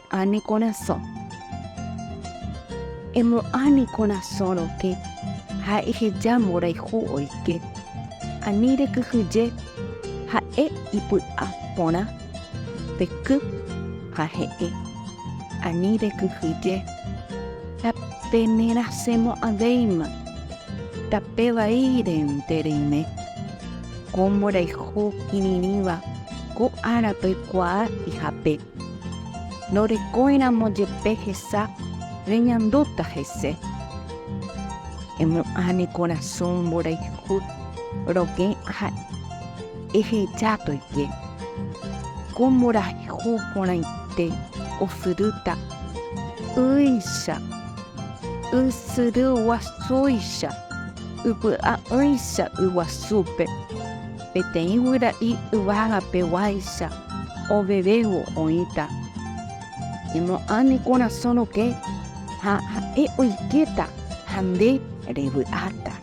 Ani corazón. Emo ani corazón o que ha eje ya mora y ju o que anire que je ha ipu a pona pe que ha anire que je la penera semo adeima ta peva ire enterime como ra y ju kininiva ko ara pe kwa y jape no recoina mo je pejesa reñandota jese. Emo ani corazón mora y ju roque ha eje chato y que como ra y ju pona te o fruta uisha usuru wa suisha upu a uisha uwa supe peteiura y uvaga pewaisha o bebeo oita. Emo ani corazón o que ha e oiketa hande revuata.